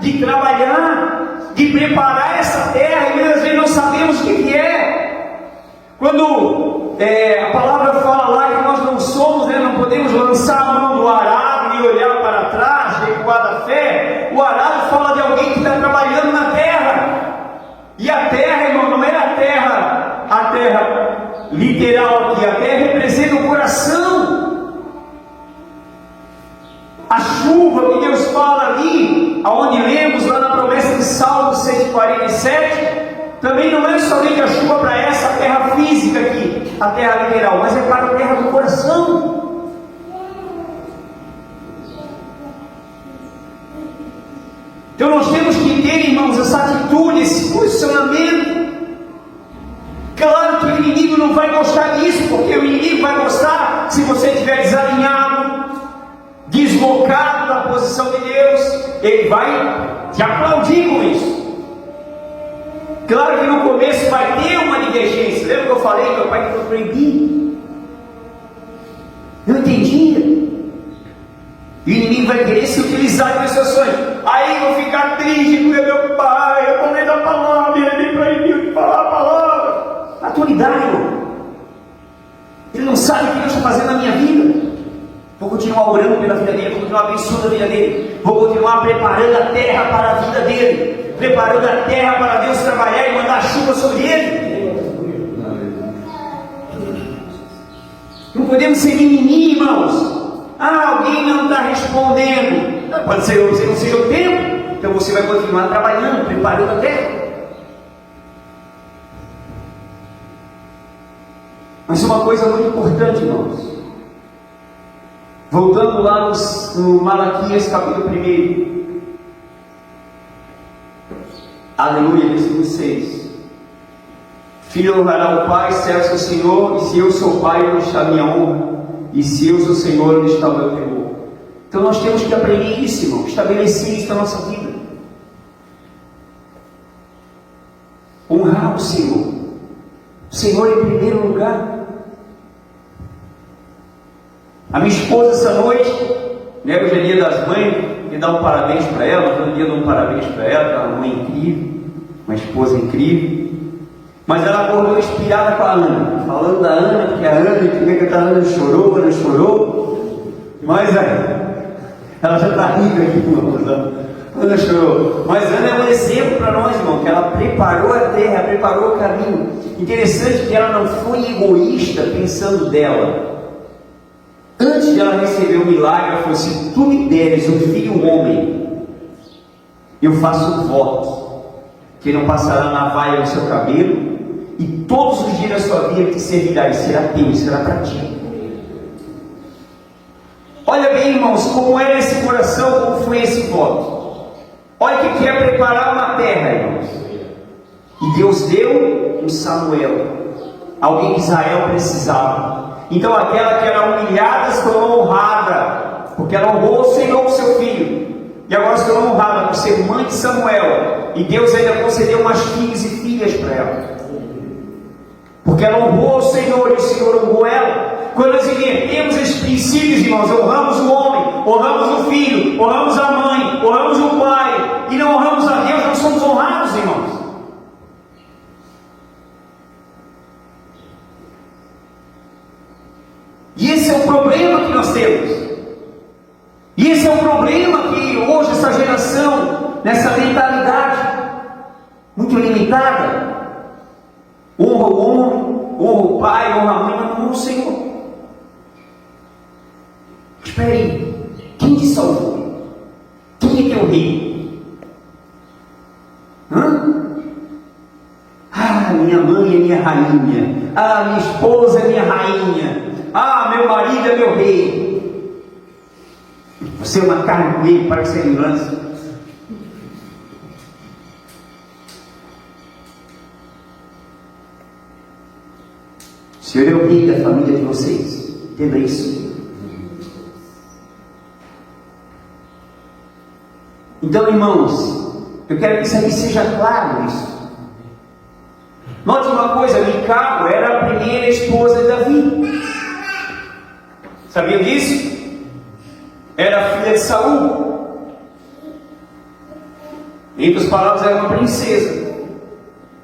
de trabalhar, de preparar essa terra, e muitas vezes não sabemos o que é. Quando a palavra fala lá que nós não somos, não podemos lançar a mão do arado e olhar para trás, recuar da fé. O arado fala de alguém que está trabalhando na terra. E a terra, irmão, não é a terra literal aqui, a terra representa o coração. A chuva que Deus fala ali, aonde lemos lá na promessa de Salmo 147, também não é somente a chuva para essa terra física aqui, a terra literal, mas é para a terra do coração. Então nós temos que ter, irmãos, essa atitude, esse posicionamento. Claro que o inimigo não vai gostar disso, porque o inimigo vai gostar se você estiver desalinhado, deslocado da posição de Deus, ele vai te aplaudir com isso. Claro que no começo vai ter uma divergência. Lembra que eu falei que meu pai queria proibir? Eu entendia. E o inimigo vai querer se utilizar de situações. Aí eu vou ficar triste porque meu pai, eu falei da palavra, ele me proibiu de falar a palavra. Atualidade, irmão. Ele não sabe o que Deus está fazendo na minha vida. Vou continuar orando pela vida dele, vou continuar abençoando a vida dele, vou continuar preparando a terra para a vida dele, preparando a terra para Deus trabalhar e mandar chuva sobre ele. Não podemos ser mimimi, irmãos. Alguém não está respondendo. Pode ser que você não seja o tempo, então você vai continuar trabalhando, preparando a terra. Mas uma coisa muito importante, irmãos. Voltando lá no Malaquias capítulo 1. Aleluia, versículo 6. Filho honrará o pai, servo do Senhor, e se eu sou pai, onde está a minha honra? E se eu sou o Senhor, onde está o meu temor? Então nós temos que aprender isso, irmão, estabelecer isso na nossa vida. Honrar o Senhor. O Senhor em primeiro lugar. A minha esposa essa noite, hoje é dia das mães, queria dar um parabéns para ela, todo dia dou um parabéns para ela, ela é uma mãe incrível, uma esposa incrível. Mas ela acordou inspirada com a Ana, falando da Ana, porque a Ana, que a Ana chorou, mas ela já está rindo aqui, irmãos. Ana chorou, mas Ana é um exemplo para nós, irmão, que ela preparou a terra, preparou o caminho. Interessante que ela não foi egoísta pensando dela. Antes de ela receber o milagre, ela falou: se tu me deres um filho homem, eu faço um voto, que não passará navalha no seu cabelo, e todos os dias da sua vida te servirá, e será teu, e será para ti. Olha bem, irmãos, como é esse coração, como foi esse voto. Olha o que é preparar uma terra, irmãos. E Deus deu um Samuel, alguém que Israel precisava. Então aquela que era humilhada se tornou honrada, porque ela honrou o Senhor com seu filho, e agora se tornou honrada por ser mãe de Samuel, e Deus ainda concedeu umas filhas e filhas para ela, porque ela honrou o Senhor e o Senhor honrou ela. Quando nós invertemos esses princípios, irmãos, honramos o homem, honramos o filho, honramos a mãe, honramos o pai, e não honramos a Deus, nós somos honrados, irmãos. E esse é o problema que nós temos. E esse é o problema que hoje essa geração, nessa mentalidade muito limitada, honra o homem, honra o pai, honra a mãe, mas não honra o Senhor. Espera aí, quem te salvou? Quem é teu rei? Ah, minha mãe é minha rainha. Ah, minha esposa é minha rainha. Ah, meu marido é meu rei. Você é uma carne dele para ser lembrança. O Senhor é o rei da família de vocês. Entenda isso. Então, irmãos, eu quero que isso aqui seja claro nisso. Note uma coisa, Mical era a primeira esposa de Davi. Sabia disso? Era filha de Saul. Em outras palavras, era uma princesa.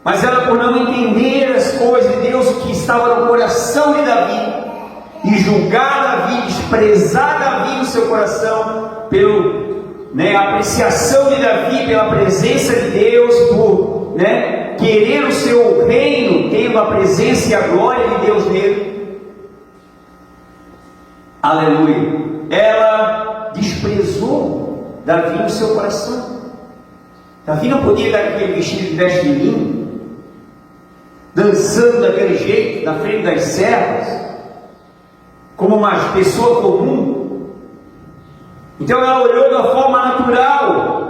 Mas ela, por não entender as coisas de Deus, o que estava no coração de Davi, e julgar Davi, desprezar Davi no seu coração, a apreciação de Davi pela presença de Deus, por querer o seu reino, tendo a presença e a glória de Deus nele. Aleluia. Ela desprezou Davi no seu coração. Davi não podia dar aquele vestido de veste de linho, dançando daquele jeito, na frente das servas, como uma pessoa comum. Então ela olhou de uma forma natural,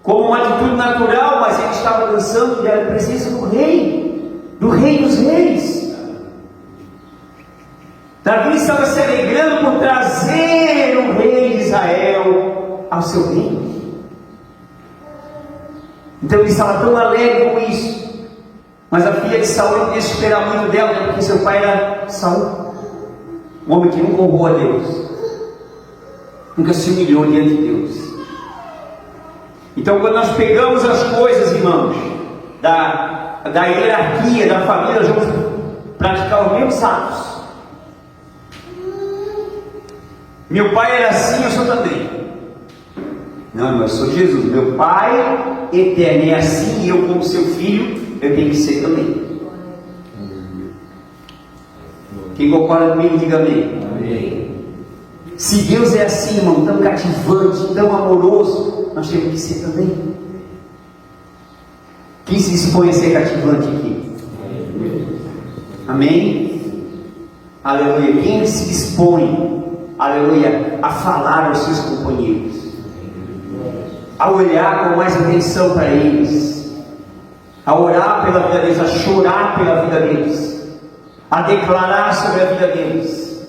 como uma atitude natural, mas ele estava dançando na presença do rei dos reis. Davi estava se alegrando por trazer o rei de Israel ao seu reino. Então ele estava tão alegre com isso. Mas a filha de Saul não podia esperar muito dela, porque seu pai era Saul, um homem que nunca honrou a Deus, nunca se humilhou diante de Deus. Então, quando nós pegamos as coisas, irmãos, da hierarquia, da família, nós vamos praticar os mesmos atos. Meu pai era assim, eu sou também. Não, eu sou Jesus. Meu pai eterno é assim, e eu, como seu filho, eu tenho que ser também. Quem concorda comigo, diga amém. Amém. Se Deus é assim, irmão, tão cativante, tão amoroso, nós temos que ser também. Quem se dispõe a ser cativante aqui? Amém? Aleluia. Quem se dispõe, aleluia, a falar aos seus companheiros, a olhar com mais atenção para eles, a orar pela vida deles, a chorar pela vida deles, a declarar sobre a vida deles,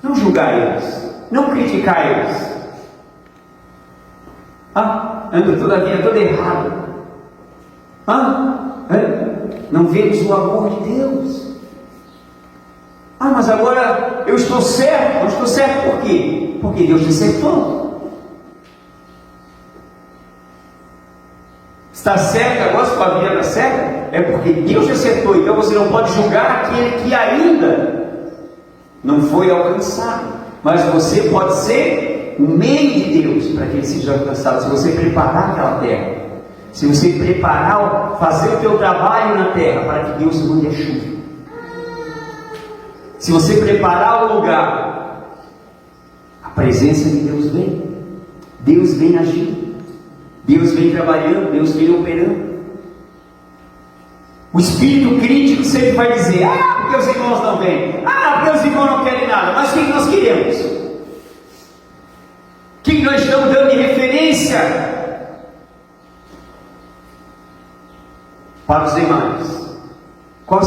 não julgar eles, não criticar eles. Anda toda a vida toda errada. Não vemos o amor de Deus. Mas agora eu estou certo. Não estou certo por quê? Porque Deus te acertou. Está certo agora, se a vida está certa, é porque Deus te acertou. Então você não pode julgar aquele que ainda não foi alcançado, mas você pode ser o meio de Deus para que ele seja alcançado. Se você preparar aquela terra, se você preparar, fazer o teu trabalho na terra para que Deus mande a chuva, se você preparar o lugar, a presença de Deus vem. Deus vem agindo, Deus vem trabalhando, Deus vem operando. O espírito crítico sempre vai dizer: porque os irmãos não vêm, porque os irmãos não querem nada. Mas o que nós queremos? O que nós estamos dando de referência para os demais? Qual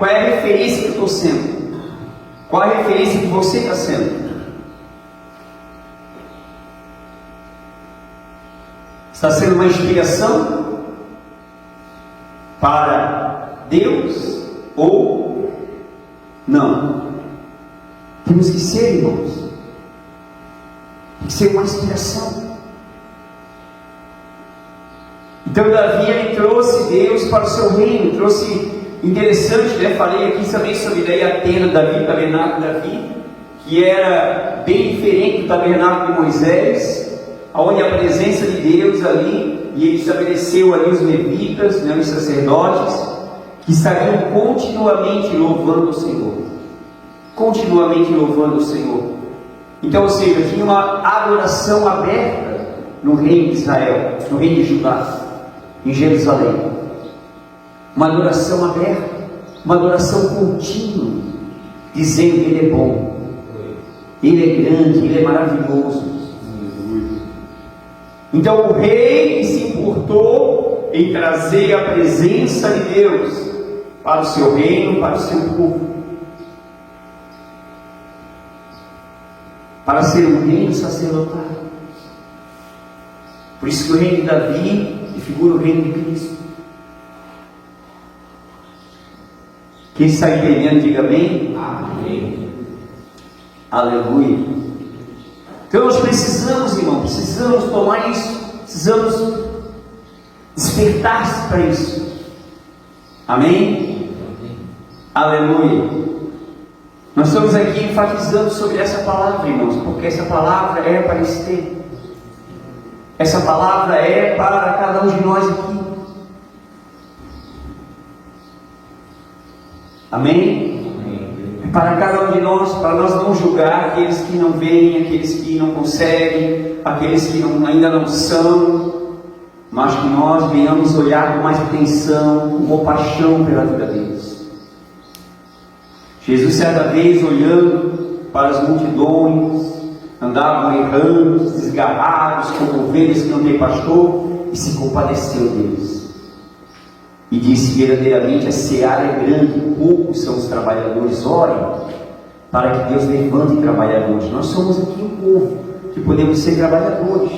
é a referência que eu estou sendo? Qual é a referência que você está sendo? Está sendo uma inspiração para Deus ou não? Temos que ser, irmãos. Tem que ser uma inspiração. Então Davi, ele trouxe Deus para o seu reino, trouxe, interessante, né? Falei aqui também sobre daí a tenda de Davi, o tabernáculo de Davi, que era bem diferente do tabernáculo de Moisés, onde a presença de Deus ali, e ele estabeleceu ali os levitas, né, os sacerdotes, que estariam continuamente louvando o Senhor, continuamente louvando o Senhor. Então, ou seja, tinha uma adoração aberta no reino de Israel, no reino de Judá, em Jerusalém, uma adoração aberta, uma adoração contínua, dizendo que Ele é bom, Ele é grande, Ele é maravilhoso. Então o rei se importou em trazer a presença de Deus para o seu reino, para o seu povo, para ser um reino sacerdotal. Por isso que o reino de Davi figura o reino de Cristo. Quem está entendendo, diga amém. Amém. Aleluia. Então nós precisamos, irmão, precisamos tomar isso, precisamos despertar-se para isso. Amém? Aleluia. Nós estamos aqui enfatizando sobre essa palavra, irmãos, porque essa palavra é para esse tempo. Essa palavra é para cada um de nós aqui. Amém? É para cada um de nós, para nós não julgar aqueles que não veem, aqueles que não conseguem, aqueles que ainda não são, mas que nós venhamos olhar com mais atenção, com compaixão pela vida deles. Jesus, certa vez, olhando para as multidões, andavam errantes, desgarrados, como ovelhas que não têm pastor, e se compadeceu deles. E disse: verdadeiramente a seara é grande, poucos são os trabalhadores. Orem para que Deus levante trabalhadores. Nós somos aqui um povo que podemos ser trabalhadores.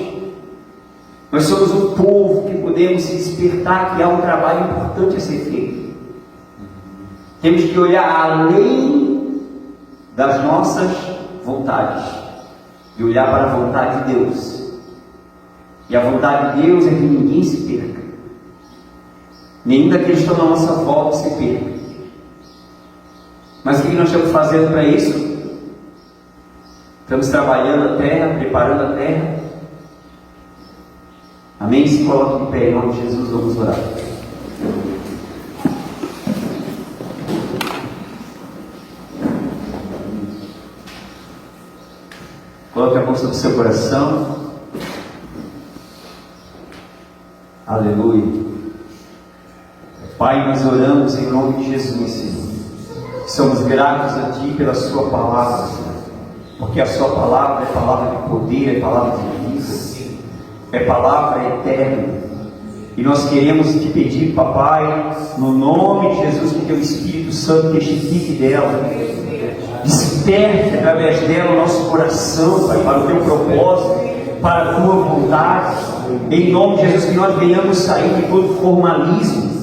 Nós somos um povo que podemos se despertar que há um trabalho importante a ser feito. Temos que olhar além das nossas vontades e olhar para a vontade de Deus. E a vontade de Deus é que ninguém se perca, nenhum daqueles que estão na nossa volta se perca. Mas o que nós estamos fazendo para isso? Estamos trabalhando a terra, preparando a terra. Amém? Se coloque de pé, em nome de Jesus, vamos orar. Coloque a mão sobre o seu coração. Aleluia. Pai, nós oramos em nome de Jesus, Senhor. Somos gratos a Ti pela Sua palavra, Senhor, porque a Sua palavra é palavra de poder, é palavra de vida, é palavra eterna. E nós queremos Te pedir, Papai, no nome de Jesus, que Teu Espírito Santo testifique dela, desperte através dela o nosso coração, Pai, para o Teu propósito, para a Tua vontade. Em nome de Jesus, que nós venhamos sair de todo formalismo,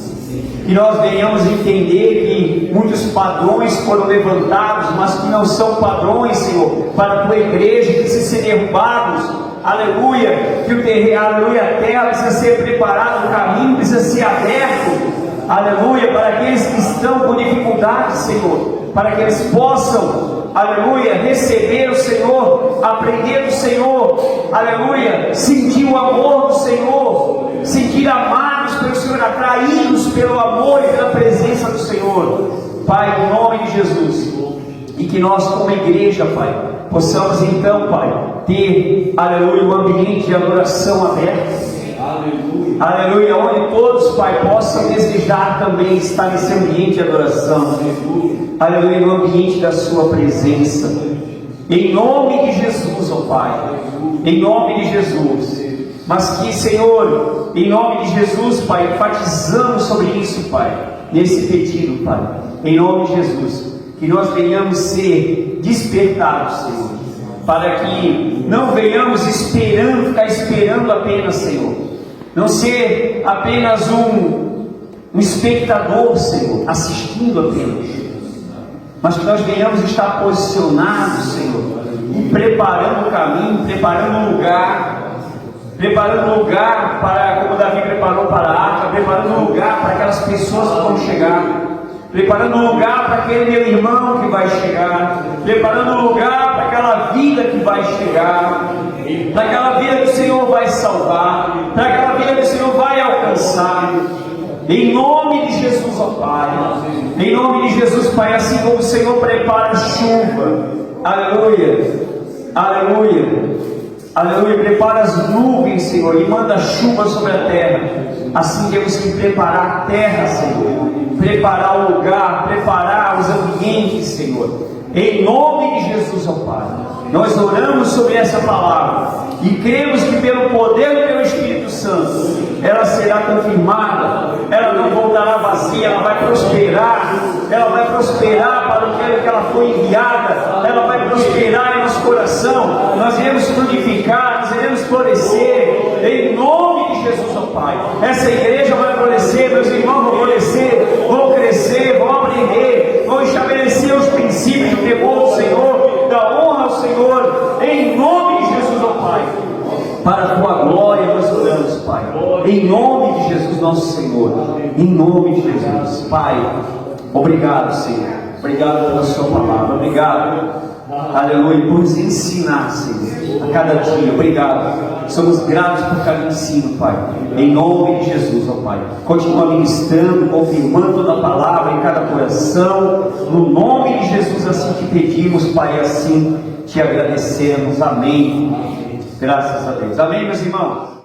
que nós venhamos entender que muitos padrões foram levantados, mas que não são padrões, Senhor, para a Tua igreja, que precisam ser derrubados. Aleluia, que o terreno, aleluia, a terra precisa ser preparada, o caminho precisa ser aberto, aleluia, para aqueles que estão com dificuldades, Senhor, para que eles possam, aleluia, receber o Senhor, aprender do Senhor, aleluia, sentir o amor do Senhor, sentir amados pelo Senhor, atraídos pelo amor e pela presença do Senhor. Pai, em nome de Jesus, e que nós como igreja, Pai, possamos então, Pai, ter, aleluia, um ambiente de adoração aberto, aleluia, aleluia, onde todos, Pai, possam desejar também estar nesse ambiente de adoração, aleluia, no ambiente da Sua presença, em nome de Jesus, ó Pai, em nome de Jesus. Mas que, Senhor, em nome de Jesus, Pai, enfatizamos sobre isso, Pai, nesse pedido, Pai, em nome de Jesus, que nós venhamos ser despertados, Senhor, para que não venhamos esperando, ficar esperando apenas, Senhor, não ser apenas um espectador, Senhor, assistindo apenas, mas que nós venhamos estar posicionados, Senhor, e preparando o caminho, preparando o lugar, preparando lugar para, como Davi preparou para a arca, preparando lugar para aquelas pessoas que vão chegar, preparando lugar para aquele meu irmão que vai chegar, preparando lugar para aquela vida que vai chegar, para aquela vida que o Senhor vai salvar, para aquela vida que o Senhor vai alcançar. Em nome de Jesus, ó Pai, em nome de Jesus, Pai, assim como o Senhor prepara a chuva, aleluia, aleluia, aleluia, prepara as nuvens, Senhor, e manda chuva sobre a terra. Assim temos que preparar a terra, Senhor, preparar o lugar, preparar os ambientes, Senhor, em nome de Jesus, ó Pai. Nós oramos sobre essa palavra e cremos que pelo poder do Teu Espírito Santo ela será confirmada, ela não voltará vazia, ela vai prosperar para o que ela foi enviada, ela vai prosperar em nosso coração, nós iremos frutificar, nós iremos florescer, em nome de Jesus, ó Pai. Essa igreja vai florescer, meus irmãos vão florescer, vão crescer, vão aprender, vão estabelecer os princípios do temor do Senhor, da honra ao Senhor, em nome de Jesus, ó Pai. Para a Tua glória nós oramos, Pai, em nome de Jesus nosso Senhor, em nome de Jesus, Pai. Obrigado, Senhor, obrigado pela Sua palavra, obrigado, aleluia, por nos ensinar, Senhor, a cada dia. Obrigado, somos gratos por cada ensino, Pai, em nome de Jesus, ó Pai. Continua ministrando, confirmando toda a palavra em cada coração, no nome de Jesus, assim te pedimos, Pai, assim te agradecemos, amém. Graças a Deus, amém, meus irmãos.